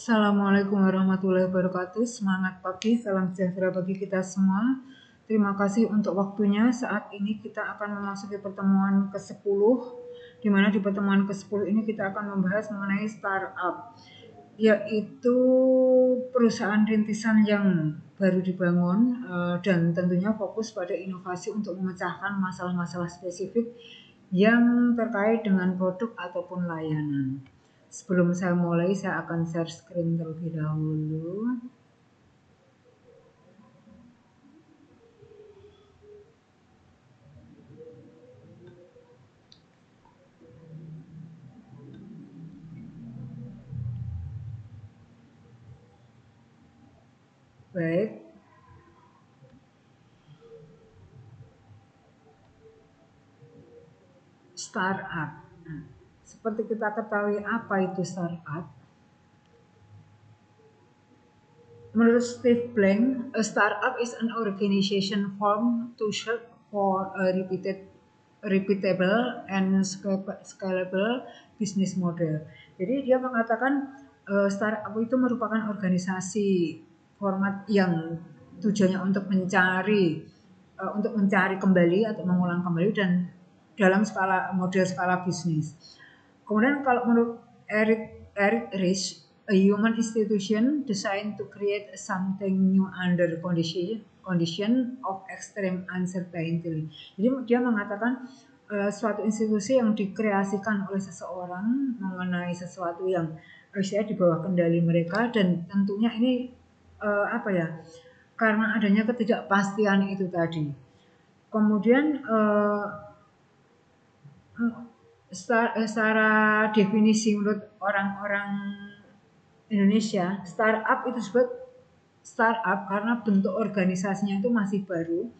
Assalamualaikum warahmatullahi wabarakatuh. Semangat pagi, salam sejahtera bagi kita semua. Terima kasih untuk waktunya. Saat ini kita akan memasuki pertemuan ke-10, di mana di pertemuan ke-10 ini kita akan membahas mengenai startup, yaitu perusahaan rintisan yang baru dibangun dan tentunya fokus pada inovasi untuk memecahkan masalah-masalah spesifik yang terkait dengan produk ataupun layanan. Sebelum saya mulai, saya akan share screen terlebih dahulu. Baik. Startup. Nah, seperti kita ketahui apa itu startup? Menurut Steve Blank, a startup is an organization formed to search for a repeatable and scalable business model. Jadi dia mengatakan startup itu merupakan organisasi format yang tujuannya untuk mencari kembali atau mengulang kembali dan dalam model skala bisnis. Kemudian kalau menurut Eric Rich, a human institution designed to create something new under condition of extreme uncertainty. Jadi dia mengatakan suatu institusi yang dikreasikan oleh seseorang mengenai sesuatu yang di bawah kendali mereka, dan tentunya ini karena adanya ketidakpastian itu tadi. Kemudian secara definisi menurut orang-orang Indonesia, startup itu disebut startup karena bentuk organisasinya itu masih baru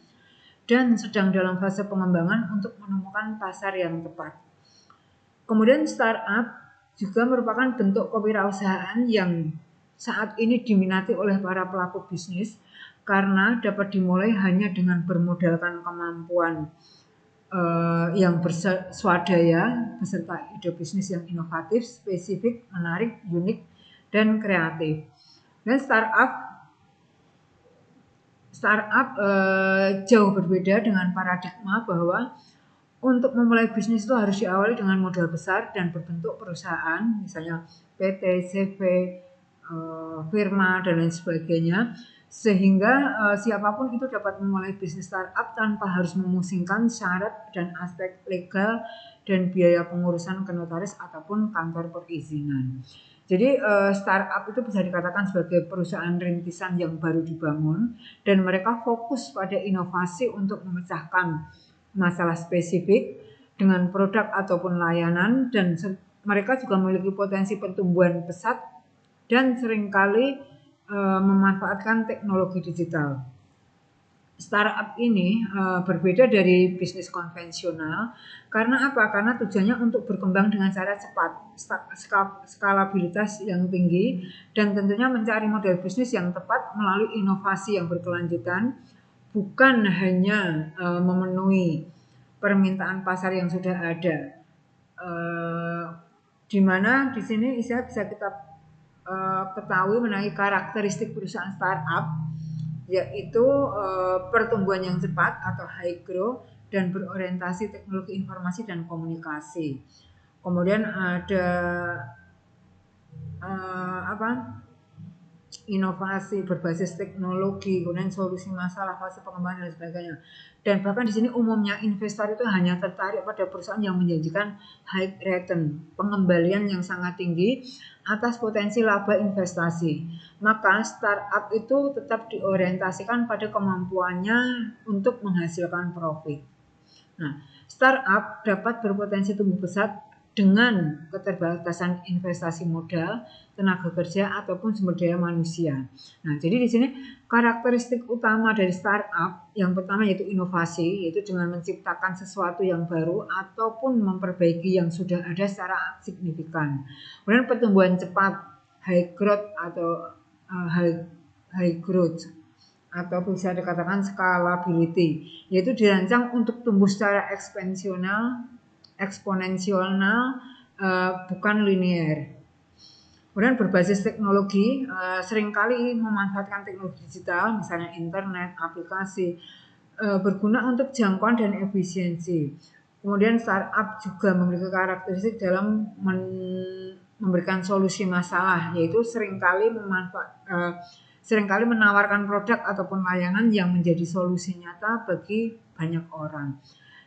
dan sedang dalam fase pengembangan untuk menemukan pasar yang tepat. Kemudian startup juga merupakan bentuk kewirausahaan yang saat ini diminati oleh para pelaku bisnis karena dapat dimulai hanya dengan bermodalkan kemampuan yang berswadaya beserta ide bisnis yang inovatif, spesifik, menarik, unik, dan kreatif. Dan startup jauh berbeda dengan paradigma bahwa untuk memulai bisnis itu harus diawali dengan modal besar dan berbentuk perusahaan, misalnya PT, CV, firma, dan lain sebagainya, sehingga siapapun itu dapat memulai bisnis startup tanpa harus memusingkan syarat dan aspek legal dan biaya pengurusan ke notaris ataupun kantor perizinan. Jadi startup itu bisa dikatakan sebagai perusahaan rintisan yang baru dibangun dan mereka fokus pada inovasi untuk memecahkan masalah spesifik dengan produk ataupun layanan, dan mereka juga memiliki potensi pertumbuhan pesat dan seringkali memanfaatkan teknologi digital. Startup ini berbeda dari bisnis konvensional karena apa? Karena tujuannya untuk berkembang dengan cara cepat, skalabilitas yang tinggi, dan tentunya mencari model bisnis yang tepat melalui inovasi yang berkelanjutan, bukan hanya memenuhi permintaan pasar yang sudah ada. Di mana di sini bisa kita ketahui mengenai karakteristik perusahaan startup, yaitu pertumbuhan yang cepat atau high growth dan berorientasi teknologi informasi dan komunikasi. Kemudian ada inovasi berbasis teknologi, kemudian solusi masalah, fase pengembangan dan sebagainya. Dan bahkan di sini umumnya investor itu hanya tertarik pada perusahaan yang menjanjikan high return, pengembalian yang sangat tinggi atas potensi laba investasi. Maka startup itu tetap diorientasikan pada kemampuannya untuk menghasilkan profit. Nah, startup dapat berpotensi tumbuh pesat dengan keterbatasan investasi modal, tenaga kerja, ataupun sumber daya manusia. Nah, jadi di sini karakteristik utama dari startup yang pertama yaitu inovasi, yaitu dengan menciptakan sesuatu yang baru ataupun memperbaiki yang sudah ada secara signifikan. Kemudian pertumbuhan cepat, high growth atau high growth, atau bisa dikatakan scalability, yaitu dirancang untuk tumbuh secara eksponensial, bukan linear. Kemudian berbasis teknologi, seringkali memanfaatkan teknologi digital, misalnya internet, aplikasi, berguna untuk jangkauan dan efisiensi. Kemudian startup juga memiliki karakteristik dalam memberikan solusi masalah, yaitu seringkali menawarkan produk ataupun layanan yang menjadi solusi nyata bagi banyak orang.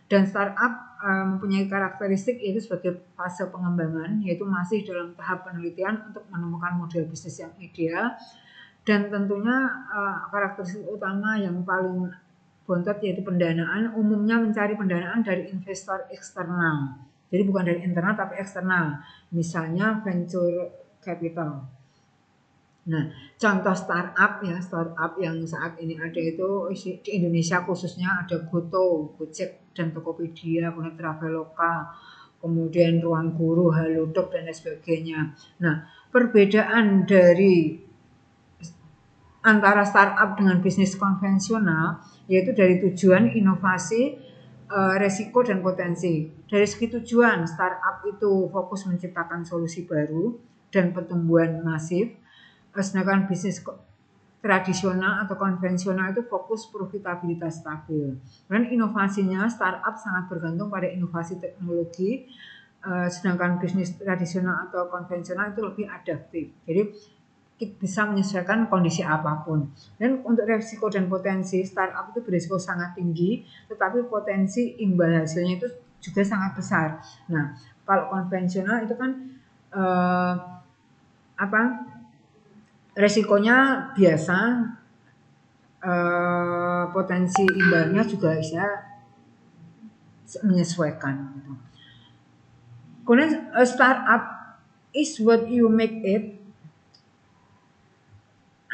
Dan startup mempunyai karakteristik yaitu sebagai fase pengembangan, yaitu masih dalam tahap penelitian untuk menemukan model bisnis yang ideal. Dan tentunya karakteristik utama yang paling bontot yaitu pendanaan, umumnya mencari pendanaan dari investor eksternal. Jadi bukan dari internal tapi eksternal, misalnya venture capital. Nah, contoh startup yang saat ini ada itu di Indonesia khususnya ada Goto, Gojek, dan Tokopedia, kemudian Traveloka, kemudian Ruang Guru, Halodoc, dan lain sebagainya. Nah, perbedaan dari antara startup dengan bisnis konvensional yaitu dari tujuan, inovasi, resiko, dan potensi. Dari segi tujuan, startup itu fokus menciptakan solusi baru dan pertumbuhan masif. Sedangkan bisnis tradisional atau konvensional itu fokus profitabilitas stabil. Dan inovasinya startup sangat bergantung pada inovasi teknologi, sedangkan bisnis tradisional atau konvensional itu lebih adaptif. Jadi bisa menyesuaikan kondisi apapun. Dan untuk resiko dan potensi, startup itu berisiko sangat tinggi, tetapi potensi imbal hasilnya itu juga sangat besar. Nah, kalau konvensional itu kan resikonya biasa, potensi imbalnya juga bisa menyesuaikan. Kemudian startup is what you make it.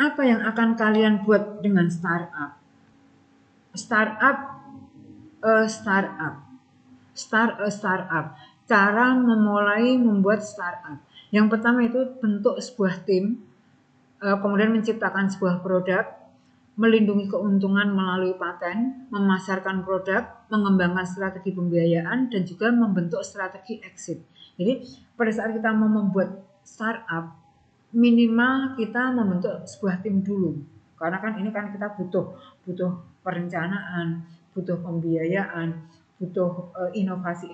Apa yang akan kalian buat dengan startup? Startup. Start a startup. Cara memulai membuat startup. Yang pertama itu bentuk sebuah tim, kemudian menciptakan sebuah produk, melindungi keuntungan melalui paten, memasarkan produk, mengembangkan strategi pembiayaan, dan juga membentuk strategi exit. Jadi pada saat kita mau membuat startup, minimal kita membentuk sebuah tim dulu. Karena kan ini kan kita butuh perencanaan, butuh pembiayaan, butuh inovasi,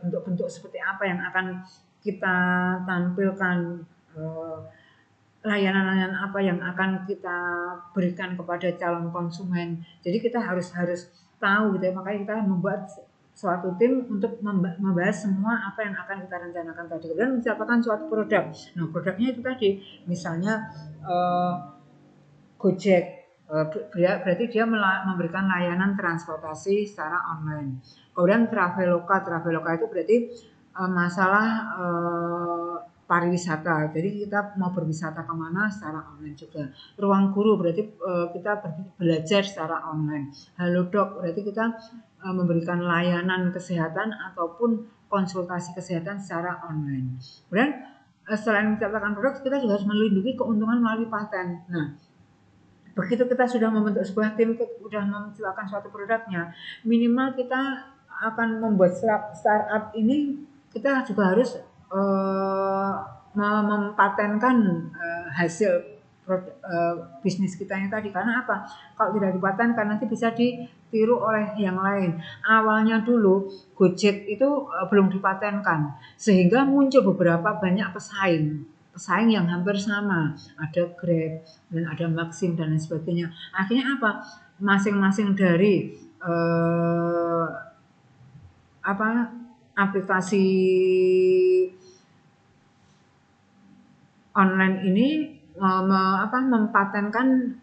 bentuk-bentuk seperti apa yang akan kita tampilkan, layanan-layanan apa yang akan kita berikan kepada calon konsumen. Jadi kita harus tahu gitu ya, makanya kita membuat suatu tim untuk membahas semua apa yang akan kita rencanakan tadi dan menciptakan suatu produk. Nah, produknya itu tadi misalnya Gojek, berarti dia memberikan layanan transportasi secara online. Kemudian Traveloka itu berarti masalah pariwisata. Jadi kita mau berwisata kemana secara online juga. Ruang Guru berarti kita belajar secara online. Halodoc berarti kita memberikan layanan kesehatan ataupun konsultasi kesehatan secara online. Kemudian selain menciptakan produk, kita juga harus melindungi keuntungan melalui paten. Nah, begitu kita sudah membentuk sebuah tim, sudah menciptakan suatu produknya, minimal kita akan membuat startup ini, kita juga harus mempatenkan hasil bisnis kita yang tadi. Karena apa? Kalau tidak dipatenkan nanti bisa ditiru oleh yang lain. Awalnya dulu Gojek itu belum dipatenkan, sehingga muncul beberapa banyak pesaing yang hampir sama, ada Grab dan ada Maxim dan lain sebagainya. Akhirnya apa? Masing-masing dari aplikasi online ini mempatenkan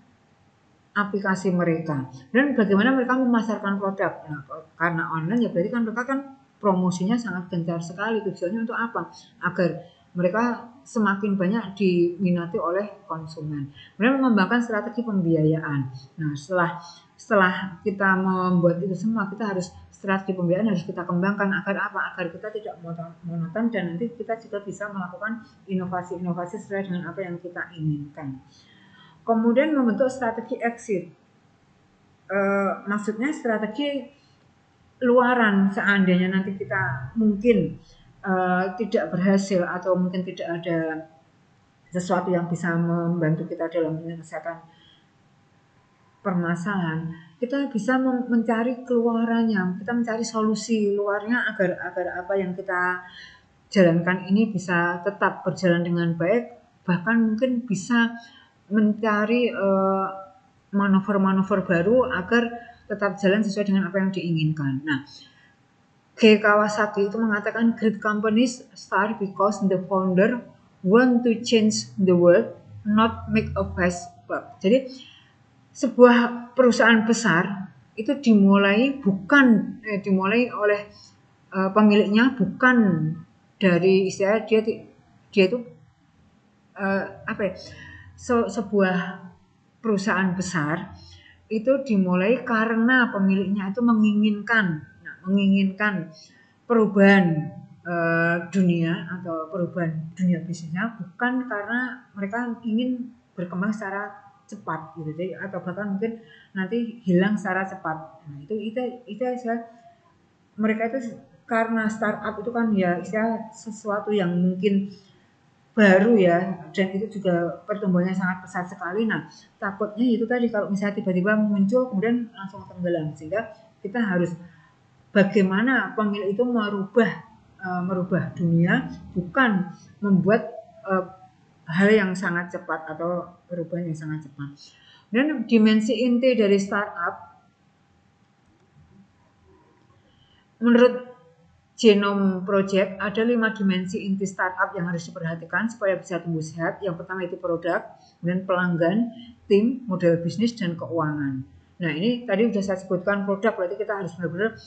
aplikasi mereka. Dan bagaimana mereka memasarkan produk. Nah, karena online ya berarti kan mereka kan promosinya sangat gencar sekali. Tujuannya untuk apa? Agar mereka semakin banyak diminati oleh konsumen. Kemudian mengembangkan strategi pembiayaan. Nah, setelah kita membuat itu semua, kita harus strategi pembiayaan harus kita kembangkan agar apa? Agar kita tidak monoton dan nanti kita juga bisa melakukan inovasi-inovasi sesuai dengan apa yang kita inginkan. Kemudian membentuk strategi exit. Maksudnya strategi luaran seandainya nanti kita mungkin tidak berhasil atau mungkin tidak ada sesuatu yang bisa membantu kita dalam menyelesaikan permasalahan, kita bisa mencari keluarannya, kita mencari solusi luarnya agar apa yang kita jalankan ini bisa tetap berjalan dengan baik, bahkan mungkin bisa mencari manuver-manuver baru agar tetap jalan sesuai dengan apa yang diinginkan. Nah, G. Kawasaki itu mengatakan great companies start because the founder want to change the world, not make a fast buck. Jadi sebuah perusahaan besar itu dimulai oleh pemiliknya, bukan dari istilah dia itu sebuah perusahaan besar itu dimulai karena pemiliknya itu menginginkan perubahan dunia atau perubahan dunia bisnisnya, bukan karena mereka ingin berkembang secara cepat gitu, jadi atau bahkan mungkin nanti hilang secara cepat. Nah, itu mereka itu karena startup itu kan ya istilah sesuatu yang mungkin baru ya, dan itu juga pertumbuhannya sangat pesat sekali. Nah, takutnya itu tadi kalau misalnya tiba-tiba muncul kemudian langsung tenggelam, sehingga kita harus bagaimana pemilik itu merubah dunia, bukan membuat hal yang sangat cepat atau perubahan yang sangat cepat. Dan dimensi inti dari startup menurut Genome Project ada 5 dimensi inti startup yang harus diperhatikan supaya bisa tumbuh sehat. Yang pertama itu produk, kemudian pelanggan, tim, model bisnis, dan keuangan. Nah, ini tadi sudah saya sebutkan produk, berarti kita harus benar-benar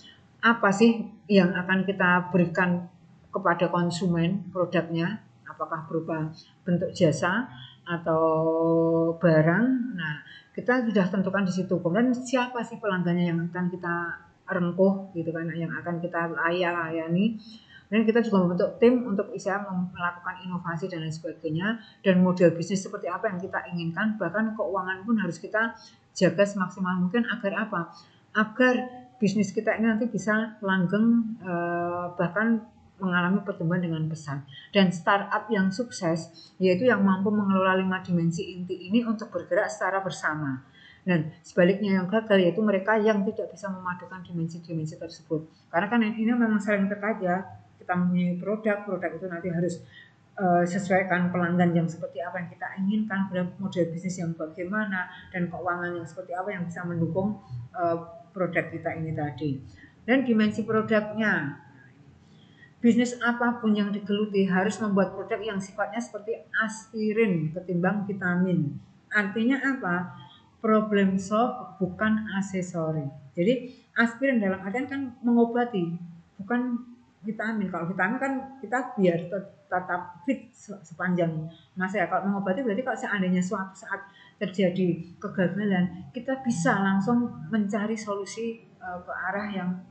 apa sih yang akan kita berikan kepada konsumen produknya, apakah berupa bentuk jasa atau barang. Nah, kita sudah tentukan di situ. Kemudian siapa sih pelanggannya yang akan kita rengkuh gitu kan, yang akan kita layani, dan kita juga membentuk tim untuk bisa melakukan inovasi dan lain sebagainya, dan model bisnis seperti apa yang kita inginkan, bahkan keuangan pun harus kita jaga semaksimal mungkin agar apa? Agar bisnis kita ini nanti bisa langgeng, bahkan mengalami pertumbuhan dengan pesat. Dan startup yang sukses yaitu yang mampu mengelola 5 dimensi inti ini untuk bergerak secara bersama. Dan sebaliknya yang gagal yaitu mereka yang tidak bisa memadukan dimensi-dimensi tersebut. Karena kan ini memang saling terkait ya. Kita mempunyai produk itu nanti harus sesuaikan pelanggan yang seperti apa yang kita inginkan, model bisnis yang bagaimana, dan keuangan yang seperti apa yang bisa mendukung produk kita ini tadi. Dan dimensi produknya, bisnis apapun yang digeluti harus membuat produk yang sifatnya seperti aspirin ketimbang vitamin. Artinya apa? Problem solve bukan aksesori. Jadi aspirin dalam artian kan mengobati, bukan vitamin. Kalau vitamin kan kita biar tetap fit sepanjang masa ya. Kalau mengobati berarti kalau seandainya suatu saat terjadi kegagalan, kita bisa langsung mencari solusi ke arah yang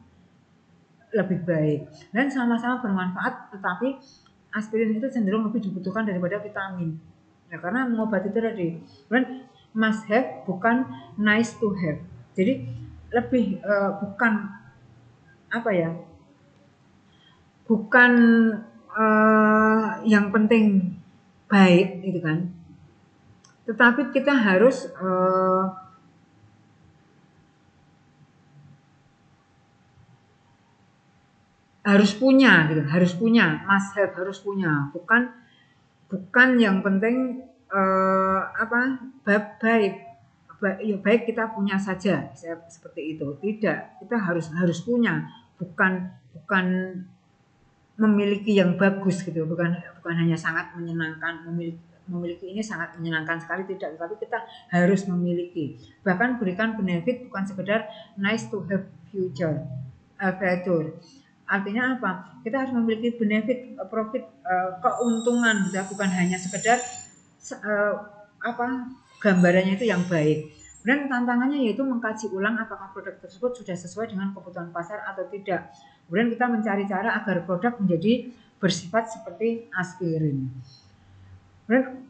lebih baik dan sama-sama bermanfaat, tetapi aspirin itu cenderung lebih dibutuhkan daripada vitamin. Ya, karena mengobati itu tadi. Dan must have bukan nice to have. Jadi lebih bukan apa ya? Bukan yang penting baik gitu kan. Tetapi kita harus punya gitu, must have, harus punya, bukan yang penting baik kita punya saja, seperti itu. Tidak, kita harus punya, bukan memiliki yang bagus gitu, bukan hanya sangat menyenangkan, memiliki ini sangat menyenangkan sekali, tidak, tapi kita harus memiliki, bahkan berikan benefit, bukan sekedar nice to have feature. Artinya apa? Kita harus memiliki benefit, profit, keuntungan, bukan hanya sekedar gambarannya itu yang baik. Dan tantangannya yaitu mengkaji ulang apakah produk tersebut sudah sesuai dengan kebutuhan pasar atau tidak. Kemudian kita mencari cara agar produk menjadi bersifat seperti aspirin. Kemudian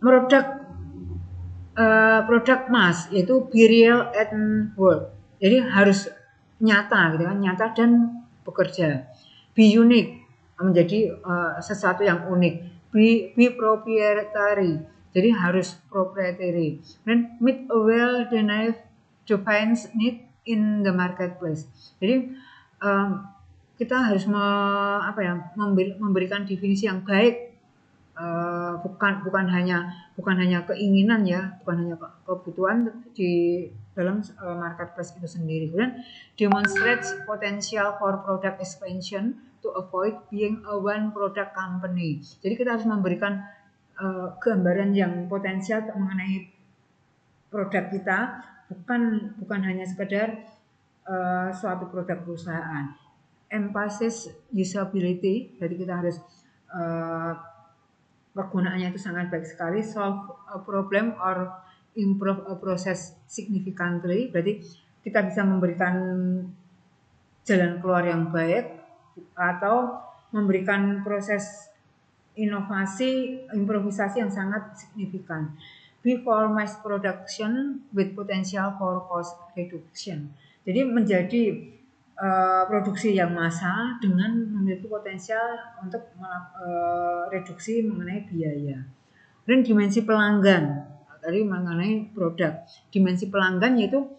produk mass yaitu be real and work. Jadi harus nyata gitu kan, nyata dan bekerja. Be unique, menjadi sesuatu yang unik. Be proprietary, jadi harus proprietary. Dan meet a well-defined need in the marketplace. Jadi kita harus memberikan definisi yang baik, bukan hanya keinginan ya, bukan hanya kebutuhan di dalam marketplace itu sendiri. Kemudian demonstrates potential for product expansion to avoid being a one product company. Jadi kita harus memberikan gambaran yang potensial mengenai produk kita, bukan hanya sekedar suatu produk perusahaan. Emphasis usability, jadi kita harus kegunaannya itu sangat baik sekali. Solve a problem or improve a process significantly, berarti kita bisa memberikan jalan keluar yang baik atau memberikan proses improvisasi yang sangat signifikan. Before mass production with potential for cost reduction. Jadi menjadi produksi yang massal dengan memiliki potensial untuk reduksi mengenai biaya. Dan dimensi pelanggan, tadi mengenai produk. Dimensi pelanggan yaitu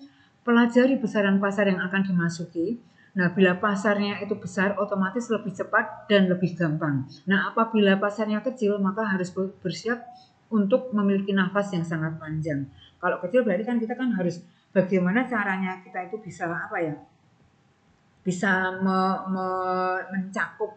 pelajari besaran pasar yang akan dimasuki. Nah, bila pasarnya itu besar, otomatis lebih cepat dan lebih gampang. Nah, apabila pasarnya kecil, maka harus bersiap untuk memiliki nafas yang sangat panjang. Kalau kecil berarti kan kita kan harus bagaimana caranya kita itu bisa bisa mencakup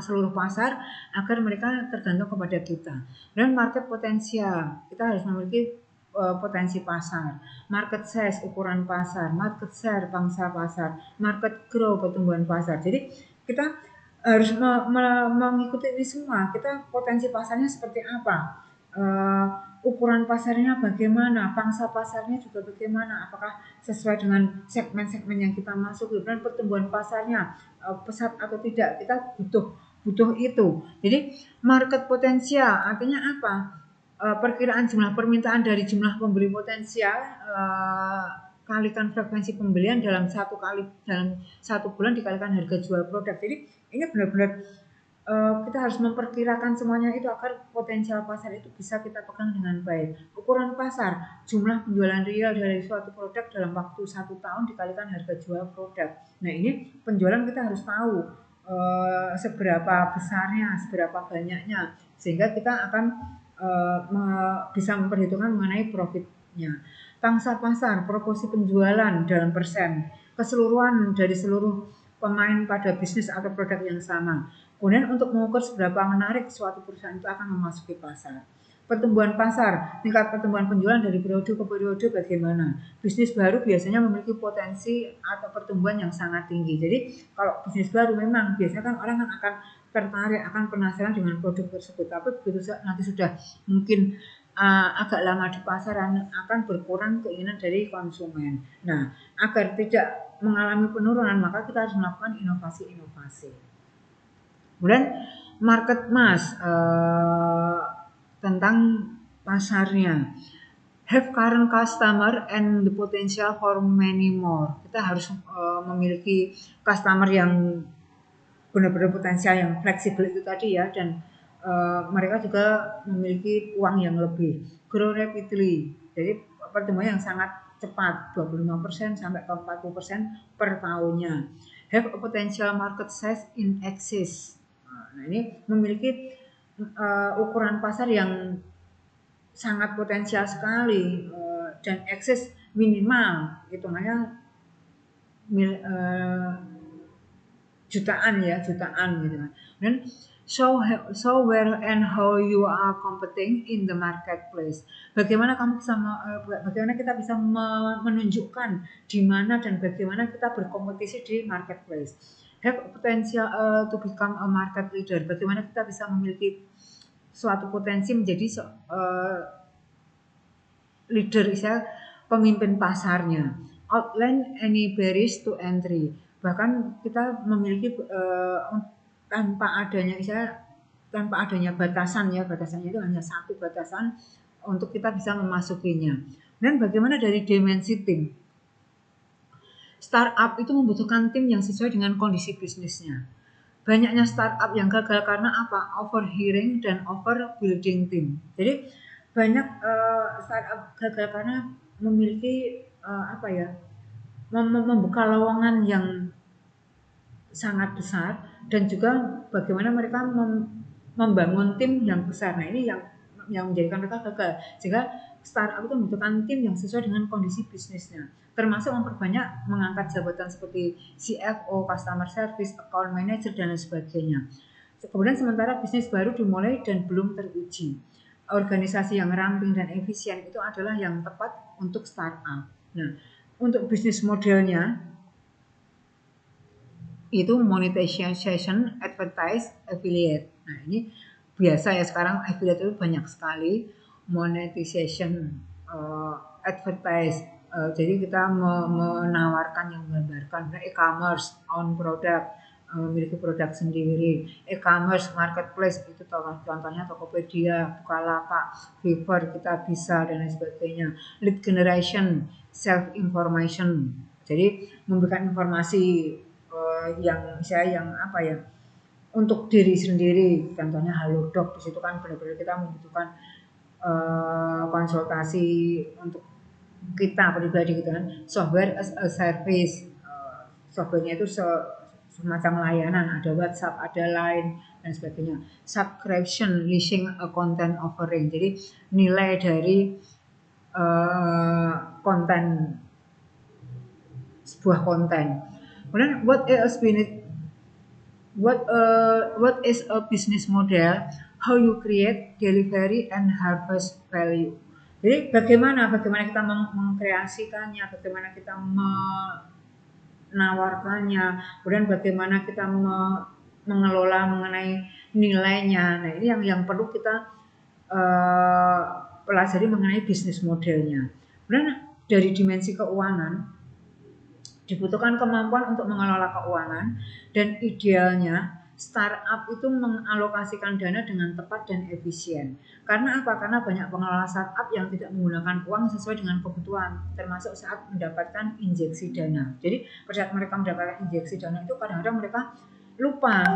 seluruh pasar agar mereka tergantung kepada kita. Dan market potensial, kita harus memiliki potensi pasar, market size ukuran pasar, market share pangsa pasar, market grow pertumbuhan pasar. Jadi kita harus mengikuti ini semua. Kita potensi pasarnya seperti apa, ukuran pasarnya bagaimana, pangsa pasarnya juga bagaimana, apakah sesuai dengan segmen-segmen yang kita masuk, dan pertumbuhan pasarnya pesat atau tidak, kita butuh itu. Jadi market potensial artinya apa? Perkiraan jumlah permintaan dari jumlah pembeli potensial kalikan frekuensi pembelian dalam satu bulan dikalikan harga jual produk. Jadi ini benar-benar kita harus memperkirakan semuanya itu agar potensial pasar itu bisa kita pegang dengan baik. Ukuran pasar, jumlah penjualan real dari suatu produk dalam waktu 1 tahun dikalikan harga jual produk. Nah, ini penjualan kita harus tahu seberapa besarnya, seberapa banyaknya, sehingga kita akan bisa memperhitungkan mengenai profitnya. Pangsa pasar, proporsi penjualan dalam persen, keseluruhan dari seluruh pemain pada bisnis atau produk yang sama. Kemudian untuk mengukur seberapa menarik suatu perusahaan itu akan memasuki pasar. Pertumbuhan pasar, tingkat pertumbuhan penjualan dari periode ke periode bagaimana. Bisnis baru biasanya memiliki potensi atau pertumbuhan yang sangat tinggi. Jadi kalau bisnis baru memang biasanya kan orang akan tertarik, akan penasaran dengan produk tersebut. Tapi begitu nanti sudah mungkin agak lama di pasaran, akan berkurang keinginan dari konsumen. Nah, agar tidak mengalami penurunan, maka kita harus melakukan inovasi-inovasi. Kemudian market mass, tentang pasarnya. Have current customer and the potential for many more. Kita harus memiliki customer yang benar-benar potensial, yang fleksibel itu tadi ya, dan mereka juga memiliki uang yang lebih. Grow rapidly, jadi pertumbuhan yang sangat cepat, 25% sampai ke 40% per tahunnya. Have a potential market size in excess. Nah, ini memiliki ukuran pasar yang sangat potensial sekali, dan excess minimal, hitungannya jutaan gitu kan. Dan so where and how you are competing in the marketplace. Bagaimana kita bisa menunjukkan di mana dan bagaimana kita berkompetisi di marketplace. Have potential to become a market leader. Bagaimana kita bisa memiliki suatu potensi menjadi leader, pemimpin pasarnya. Outline any barriers to entry. Bahkan kita memiliki tanpa adanya batasannya itu hanya satu batasan untuk kita bisa memasukinya. Dan bagaimana dari dimensi tim? Startup itu membutuhkan tim yang sesuai dengan kondisi bisnisnya. banyaknya startup yang gagal karena apa? Overhiring dan overbuilding team. Jadi banyak startup gagal karena memiliki apa ya? Membuka lowongan yang sangat besar dan juga bagaimana mereka membangun tim yang besar. Nah, ini yang menjadikan mereka gagal. Sehingga startup itu membutuhkan tim yang sesuai dengan kondisi bisnisnya. Termasuk memperbanyak mengangkat jabatan seperti CFO, customer service, account manager dan lain sebagainya. Kemudian sementara bisnis baru dimulai dan belum teruji. Organisasi yang ramping dan efisien itu adalah yang tepat untuk startup. Nah, untuk bisnis modelnya itu monetization, advertise, affiliate. Nah, ini biasa ya sekarang affiliate itu banyak sekali. Monetization, advertise. Jadi kita menawarkan yang menggambarkan e-commerce, own product, memiliki produk sendiri. E-commerce, marketplace itu contohnya Tokopedia, Bukalapak, Fiverr, kita bisa dan lain sebagainya. Lead generation, self information. Jadi memberikan informasi yang saya yang apa ya untuk diri sendiri, contohnya Halodoc. Di situ kan benar-benar kita membutuhkan konsultasi untuk kita pribadi gitu kan. Software as a service, softwarenya itu semacam layanan, ada WhatsApp, ada Line dan sebagainya. Subscription, leasing a content offering, jadi nilai dari konten, sebuah konten. Kemudian what is a business model? How you create, delivery, and harvest value. Jadi bagaimana kita mengkreasikannya, bagaimana kita menawarkannya, kemudian bagaimana kita mengelola mengenai nilainya. Nah, ini yang perlu kita pelajari mengenai bisnis modelnya. Kemudian dari dimensi keuangan, dibutuhkan kemampuan untuk mengelola keuangan dan idealnya startup itu mengalokasikan dana dengan tepat dan efisien. Karena apa? Karena banyak pengelola startup yang tidak menggunakan uang sesuai dengan kebutuhan, termasuk saat mendapatkan injeksi dana. Jadi pada saat mereka mendapatkan injeksi dana itu kadang-kadang mereka lupa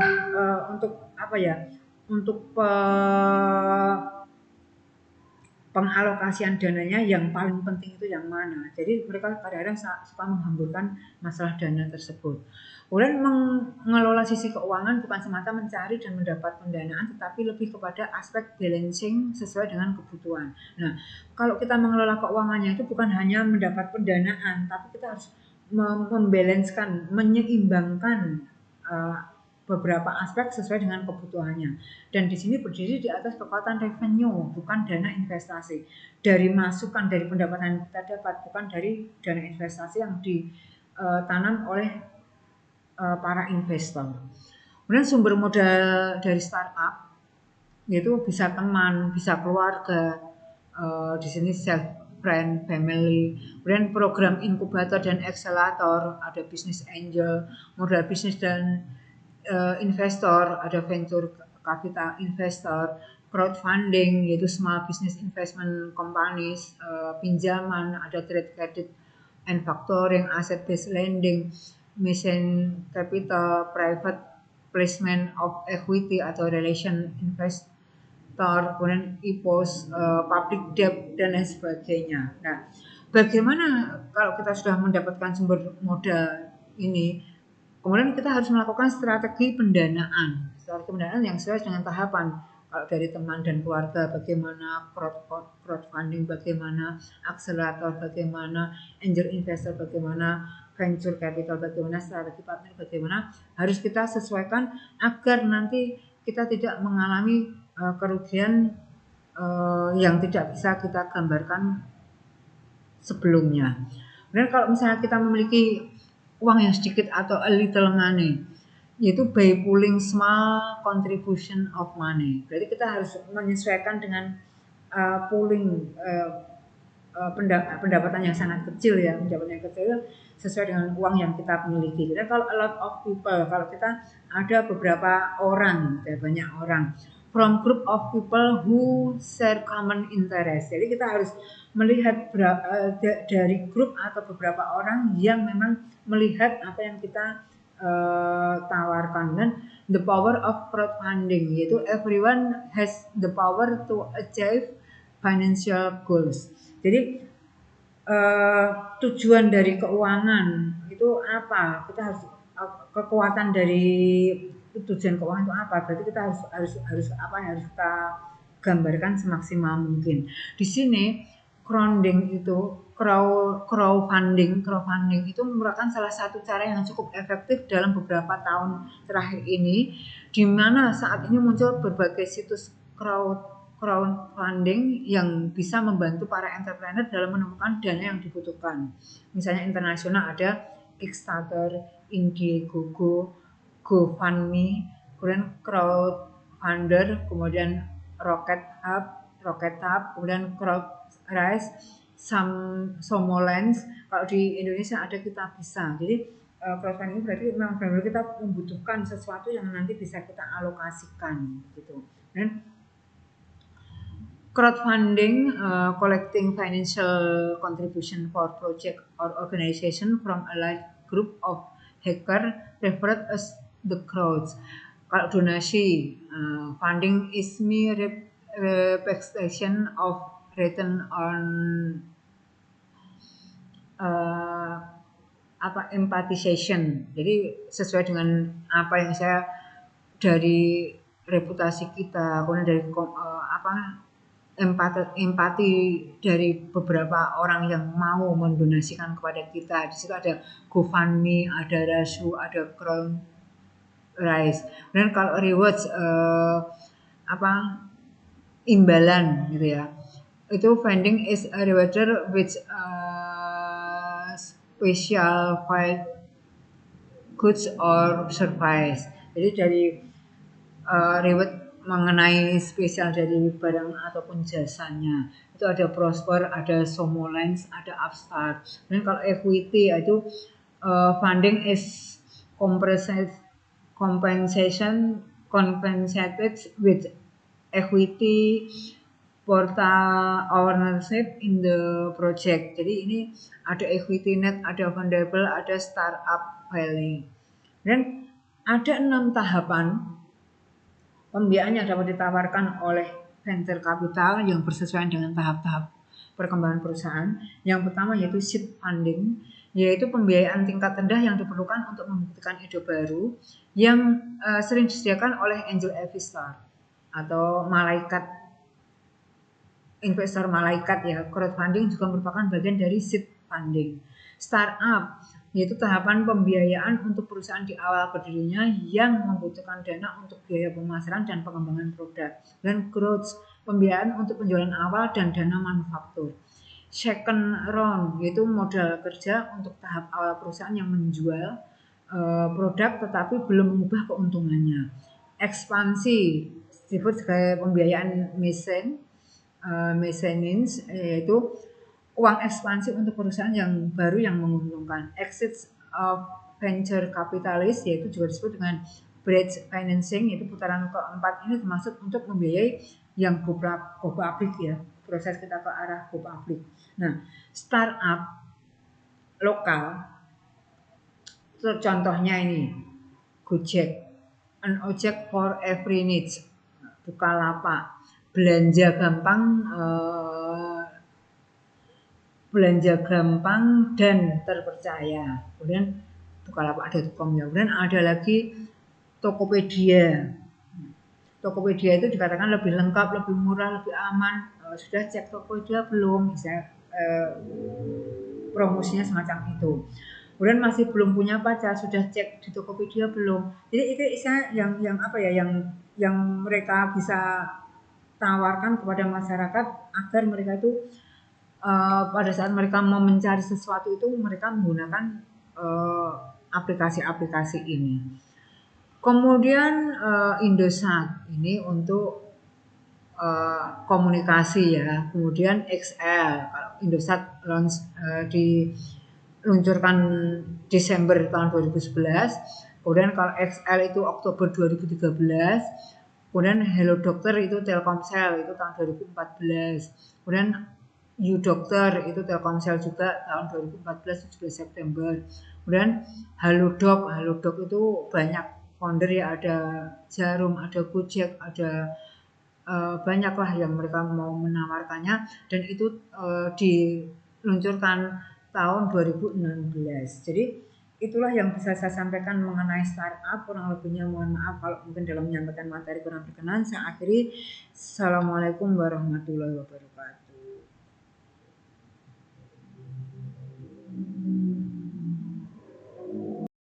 untuk apa ya? Untuk pengalokasian dananya yang paling penting itu yang mana. Jadi mereka kadang-kadang suka menghamburkan masalah dana tersebut. Kemudian mengelola sisi keuangan bukan semata mencari dan mendapat pendanaan, tetapi lebih kepada aspek balancing sesuai dengan kebutuhan. Nah, kalau kita mengelola keuangannya itu bukan hanya mendapat pendanaan, tapi kita harus membalanskan, menyeimbangkan beberapa aspek sesuai dengan kebutuhannya. Dan di sini berdiri di atas kekuatan revenue, bukan dana investasi. Dari masukan dari pendapatan yang kita dapat, bukan dari dana investasi yang ditanam oleh para investor. Kemudian sumber modal dari startup yaitu bisa teman, bisa keluarga, di sini self friend, family, kemudian program inkubator dan akselerator, ada business angel, modal bisnis dan investor, ada venture capital investor, crowdfunding yaitu small business investment companies, pinjaman, ada trade credit and factoring, asset based lending, mission capital, private placement of equity atau relation investor, kemudian IPOs, public debt dan lain sebagainya. Nah, bagaimana kalau kita sudah mendapatkan sumber modal ini? Kemudian kita harus melakukan strategi pendanaan yang sesuai dengan tahapan. Kalau dari teman dan keluarga, bagaimana crowdfunding, bagaimana akselerator, bagaimana angel investor, bagaimana venture capital, bagaimana strategi partner, bagaimana harus kita sesuaikan agar nanti kita tidak mengalami kerugian yang tidak bisa kita gambarkan sebelumnya. Kemudian kalau misalnya kita memiliki uang yang sedikit atau a little money, yaitu by pooling small contribution of money. Berarti kita harus menyesuaikan dengan pooling pendapatan yang sangat kecil ya, pendapatan yang kecil sesuai dengan uang yang kita miliki. Jadi kalau a lot of people, kalau kita ada beberapa orang, banyak orang, from group of people who share common interest. Jadi kita harus melihat dari grup atau beberapa orang yang memang melihat apa yang kita tawarkan. Dan the power of crowdfunding, yaitu everyone has the power to achieve financial goals. Jadi tujuan dari keuangan itu apa? Kita harus kekuatan dari tujuan keuangan itu apa? Berarti kita harus apa yang harus kita gambarkan semaksimal mungkin. Di sini crowdfunding itu merupakan salah satu cara yang cukup efektif dalam beberapa tahun terakhir ini, di mana saat ini muncul berbagai situs crowdfunding yang bisa membantu para entrepreneur dalam menemukan dana yang dibutuhkan. Misalnya internasional ada Kickstarter, Indiegogo, GoFundMe, kemudian Crowdfunder, kemudian Rocket Hub, kemudian CrowdRise, Somolens. Kalau di Indonesia ada Kita Bisa. Jadi crowdfunding berarti memang benar-benar kita membutuhkan sesuatu yang nanti bisa kita alokasikan gitu. Dan crowdfunding, collecting financial contribution for project or organization from a large group of hacker referred as the crowds. Kalau donasi, funding is mere representation of return on empathization. Jadi sesuai dengan apa yang saya dari reputasi kita, kemudian dari empati dari beberapa orang yang mau mendonasikan kepada kita. Di situ ada GoFundMe, ada Rasu, ada CrowdRise. Dan kalau rewards imbalan gitu ya. Itu funding is a rewarder with special goods or service. Jadi dari reward mengenai spesial dari barang ataupun jasanya. Itu ada Prosper, ada Somolens, ada Upstart. Dan kalau equity itu funding is compensated with equity portal ownership in the project. Jadi ini ada equity net, ada fundable, ada startup value. Dan ada 6 tahapan pembiayaan yang dapat ditawarkan oleh venture capital yang bersesuaian dengan tahap-tahap perkembangan perusahaan. Yang pertama yaitu seed funding, yaitu pembiayaan tingkat rendah yang diperlukan untuk membuktikan ide baru yang sering disediakan oleh angel investor atau investor malaikat ya. Crowdfunding juga merupakan bagian dari seed funding. Startup yaitu tahapan pembiayaan untuk perusahaan di awal berdirinya yang membutuhkan dana untuk biaya pemasaran dan pengembangan produk. Dan growth, pembiayaan untuk penjualan awal dan dana manufaktur. Second round yaitu modal kerja untuk tahap awal perusahaan yang menjual produk tetapi belum mengubah keuntungannya. Ekspansi disebut sebagai pembiayaan mezzanine, yaitu uang ekspansi untuk perusahaan yang baru yang menguntungkan. Exit of venture capitalist yaitu juga disebut dengan bridge financing, yaitu putaran keempat ini termasuk untuk membiayai yang go public ya, proses kita ke arah go public. Nah, startup lokal contohnya ini Gojek, an object for every needs, Bukalapak, belanja gampang dan terpercaya. Kemudian Bukalapak.com ya. Kemudian ada lagi Tokopedia. Tokopedia itu dikatakan lebih lengkap, lebih murah, lebih aman. Sudah cek Tokopedia belum? Bisa promosinya semacam itu. Kemudian masih belum punya pacar, sudah cek di Tokopedia belum? Jadi itu yang mereka bisa tawarkan kepada masyarakat agar mereka itu pada saat mereka mau mencari sesuatu itu mereka menggunakan aplikasi-aplikasi ini. Kemudian Indosat ini untuk komunikasi ya. Kemudian XL, kalau Indosat diluncurkan Desember tahun 2011. Kemudian kalau XL itu Oktober 2013. Kemudian Hello Dokter itu Telkomsel itu tahun 2014. Kemudian U-Dokter itu Telkomsel juga tahun 2014 17 September. Kemudian Halodoc itu banyak founder ya, ada Jarum, ada Gojek, ada banyaklah yang mereka mau menawarkannya, dan itu diluncurkan tahun 2016. Jadi itulah yang bisa saya sampaikan mengenai startup. Kurang lebihnya mohon maaf kalau mungkin dalam menyampaikan materi kurang berkenan. Saya akhiri. Assalamualaikum warahmatullahi wabarakatuh.